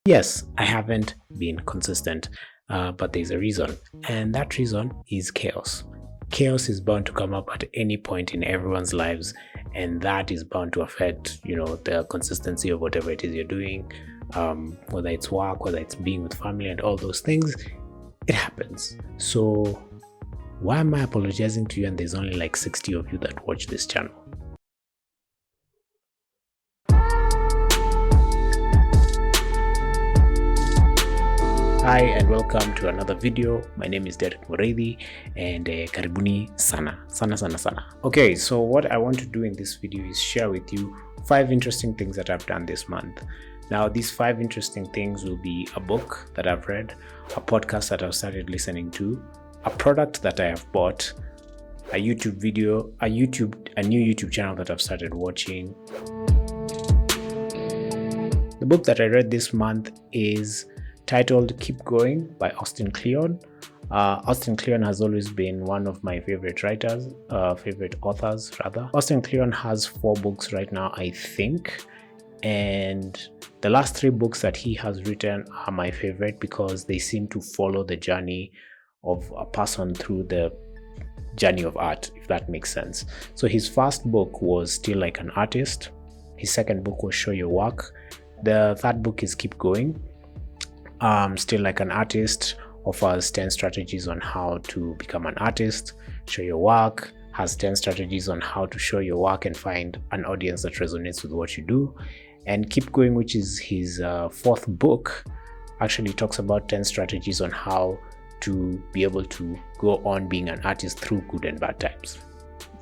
Yes, I haven't been consistent, but there's a reason, and that reason is chaos. Chaos is bound to come up at any point in everyone's lives, and that is bound to affect, the consistency of whatever it is you're doing, whether it's work, whether it's being with family, and all those things. It happens. So, why am I apologizing to you? And there's only like 60 of you that watch this channel. Hi and welcome to another video. My name is Derek Mureithi and karibuni sana. Okay, so what I want to do in this video is share with you 5 interesting things that I've done this month. Now, these 5 interesting things will be a book that I've read, a podcast that I've started listening to, a product that I have bought, a YouTube video, a new YouTube channel that I've started watching. The book that I read this month is titled Keep Going by Austin Kleon. Austin Kleon has always been one of my favorite authors. Austin Kleon has 4 books right now, I think, and the last 3 books that he has written are my favorite because they seem to follow the journey of a person through the journey of art, if that makes sense. So his first book was Still Like an Artist. His second book was Show Your Work. The third book is Keep Going. Still Like an Artist offers 10 strategies on how to become an artist. Show Your Work has 10 strategies on how to show your work and find an audience that resonates with what you do. And Keep Going, which is his 4th book, actually talks about 10 strategies on how to be able to go on being an artist through good and bad times.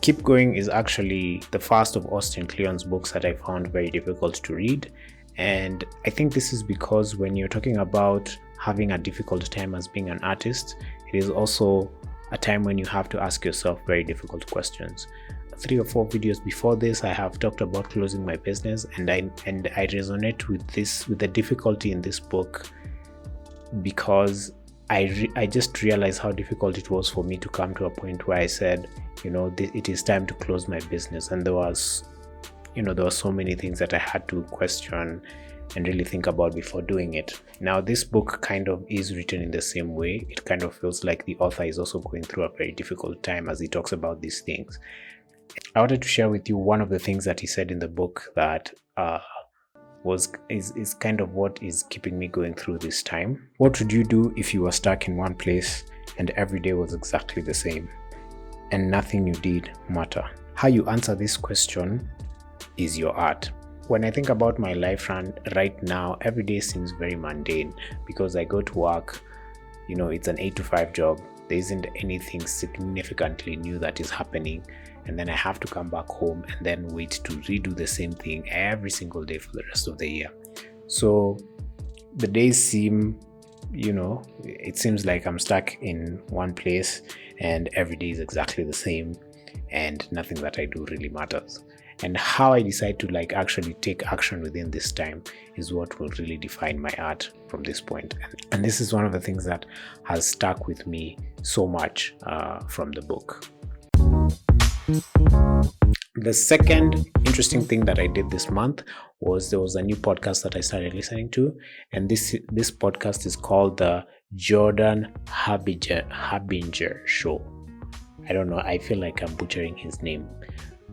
Keep Going is actually the first of Austin Kleon's books that I found very difficult to read. And I think this is because when you're talking about having a difficult time as being an artist, it is also a time when you have to ask yourself very difficult questions. 3 or 4 videos before this, I have talked about closing my business, and I resonate with the difficulty in this book because I just realized how difficult it was for me to come to a point where I said, it is time to close my business, and there were so many things that I had to question and really think about before doing it. Now, this book kind of is written in the same way. It kind of feels like the author is also going through a very difficult time as he talks about these things. I wanted to share with you one of the things that he said in the book that is kind of what is keeping me going through this time. What would you do if you were stuck in one place and every day was exactly the same and nothing you did matter? How you answer this question is your art. When I think about my life right now, every day seems very mundane because I go to work, it's an 8 to 5 job. There isn't anything significantly new that is happening, and then I have to come back home and then wait to redo the same thing every single day for the rest of the year. So the days seem, it seems like I'm stuck in one place and every day is exactly the same and nothing that I do really matters. And how I decide to actually take action within this time is what will really define my art from this point. And this is one of the things that has stuck with me so much from the book. The second interesting thing that I did this month was there was a new podcast that I started listening to, and this podcast is called the Jordan Harbinger Show. I don't know, I feel like I'm butchering his name.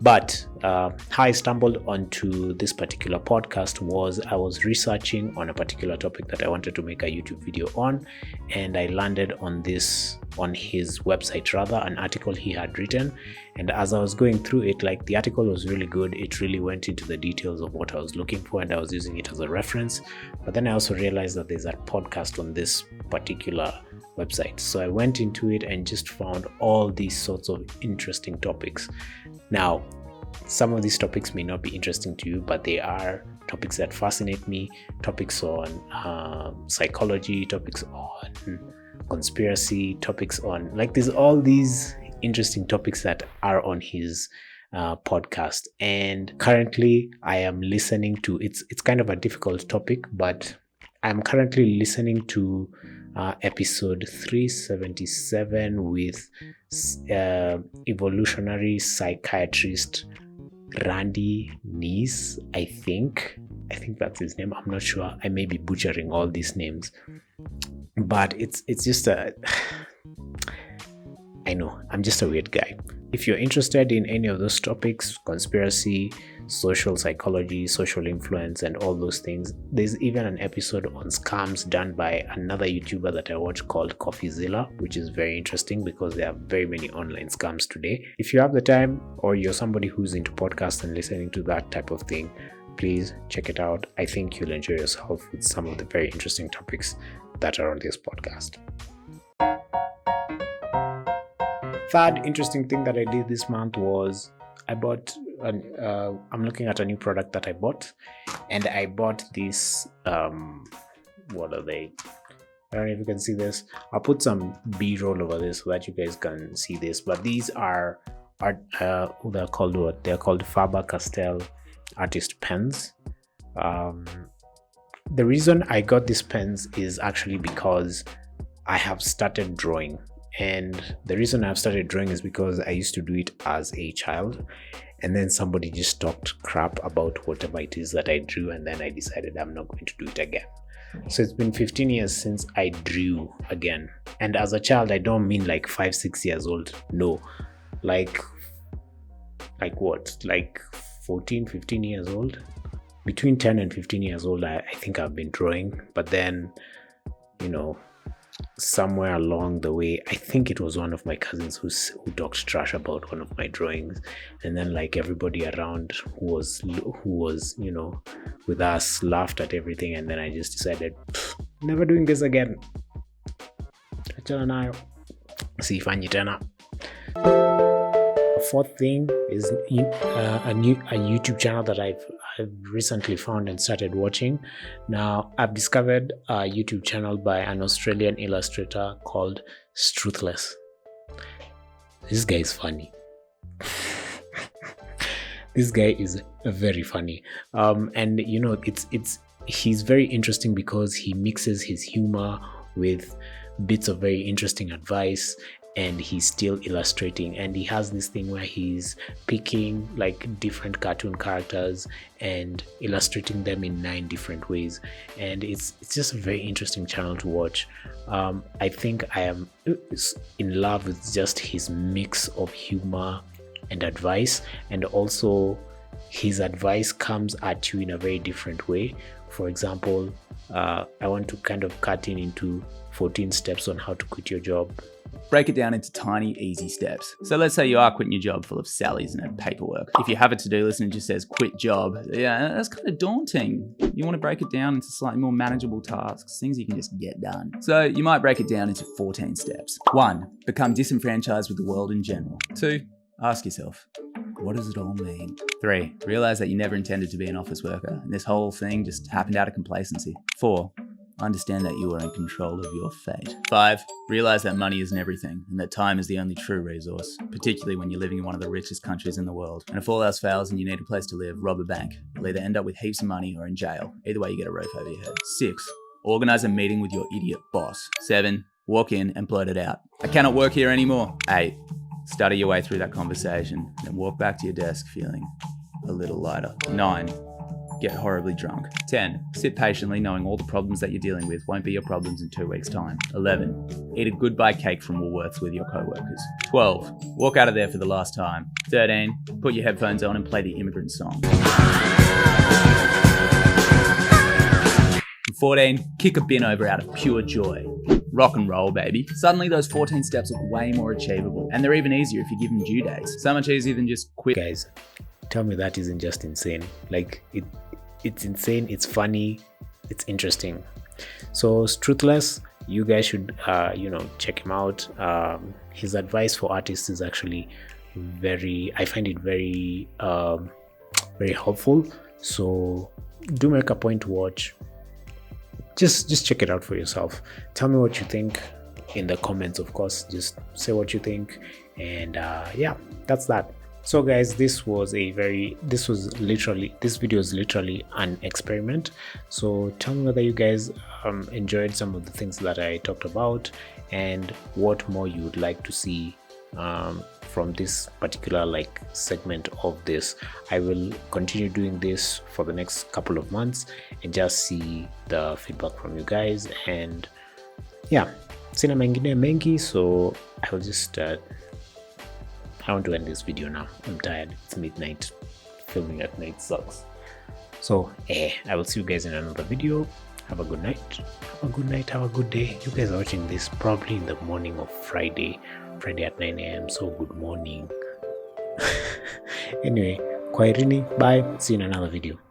But how I stumbled onto this particular podcast was I was researching on a particular topic that I wanted to make a YouTube video on, and I landed on his website, an article he had written. And as I was going through it, the article was really good. It really went into the details of what I was looking for, and I was using it as a reference. But then I also realized that there's a podcast on this particular website. So I went into it and just found all these sorts of interesting topics. Now, some of these topics may not be interesting to you, but they are topics that fascinate me, topics on psychology, topics on conspiracy, topics on there's all these interesting topics that are on his podcast. And currently I am listening to it's kind of a difficult topic, but I'm currently listening to episode 377 with evolutionary psychiatrist Randy Neese, I think that's his name. I'm not sure. I may be butchering all these names, but it's just I know I'm just a weird guy. If you're interested in any of those topics, conspiracy, social psychology, social influence, and all those things, there's even an episode on scams done by another YouTuber that I watch called CoffeeZilla, which is very interesting because there are very many online scams today. If you have the time, or you're somebody who's into podcasts and listening to that type of thing, please check it out. I think you'll enjoy yourself with some of the very interesting topics that are on this podcast. Third interesting thing that I did this month was I'm looking at a new product that I bought, and I bought this what are they? I don't know if you can see this. I'll put some B-roll over this so that you guys can see this, but these are they're called what? They're called faber-castell artist pens. The reason I got these pens is actually because I have started drawing. And the reason I've started drawing is because I used to do it as a child, and then somebody just talked crap about whatever it is that I drew, and then I decided I'm not going to do it again. So it's been 15 years since I drew again. And as a child, I don't mean like 5-6 years old. No, like what? Like 14, 15 years old? Between 10 and 15 years old, I think I've been drawing. But then, somewhere along the way, I think it was one of my cousins who talked trash about one of my drawings, and then like everybody around who was with us laughed at everything, and then I just decided never doing this again. Achana nayo, sifanyi tena. A fourth thing is a YouTube channel that I've recently found and started watching. Now, I've discovered a YouTube channel by an Australian illustrator called Struthless. This guy is funny. This guy is very funny. And he's very interesting because he mixes his humor with bits of very interesting advice, and he's still illustrating, and he has this thing where he's picking like different cartoon characters and illustrating them in 9 different ways, and it's just a very interesting channel to watch. I think I am in love with just his mix of humor and advice, and also his advice comes at you in a very different way. For example, I want to kind of cut into 14 steps on how to quit your job. Break it down into tiny, easy steps. So let's say you are quitting your job full of sallies and paperwork. If you have a to-do list and it just says quit job, yeah, that's kind of daunting. You want to break it down into slightly more manageable tasks, things you can just get done. So you might break it down into 14 steps. 1, become disenfranchised with the world in general. 2, ask yourself, what does it all mean? 3, realize that you never intended to be an office worker, and this whole thing just happened out of complacency. 4, understand that you are in control of your fate. 5, realize that money isn't everything, and that time is the only true resource, particularly when you're living in one of the richest countries in the world. And if all else fails and you need a place to live, rob a bank. You'll either end up with heaps of money or in jail. Either way, you get a roof over your head. 6, organize a meeting with your idiot boss. 7, walk in and blurt it out. I cannot work here anymore. 8, study your way through that conversation, then walk back to your desk feeling a little lighter. 9, get horribly drunk. 10, sit patiently knowing all the problems that you're dealing with won't be your problems in 2 weeks' time. 11, eat a goodbye cake from Woolworths with your co-workers. 12, walk out of there for the last time. 13, put your headphones on and play the Immigrant Song. 14, kick a bin over out of pure joy. Rock and roll, baby. Suddenly those 14 steps look way more achievable, and they're even easier if you give them due dates. So much easier than just quit. Guys, tell me that isn't just insane. Like, it's insane, it's funny, it's interesting. So Struthless, you guys should check him out. His advice for artists is actually I find it very very helpful. So do make a point to watch. Just check it out for yourself. This what you think in the comments, of course. Just say what you think, and yeah, that's that. So guys, this video is literally an experiment. So tell me whether you guys enjoyed some of the things that I talked about, and what more you would like to see from this particular like segment of this. I will continue doing this for the next couple of months and just see the feedback from you guys. And yeah, sina mengine mengi, so I will just I want to end this video now. I'm tired. It's midnight. Filming at night sucks. So I will see you guys in another video. Have a good night. Have a good night. Have a good day. You guys are watching this probably in the morning of Friday at 9 a.m. So good morning. Anyway, kwaherini. Bye. See you in another video.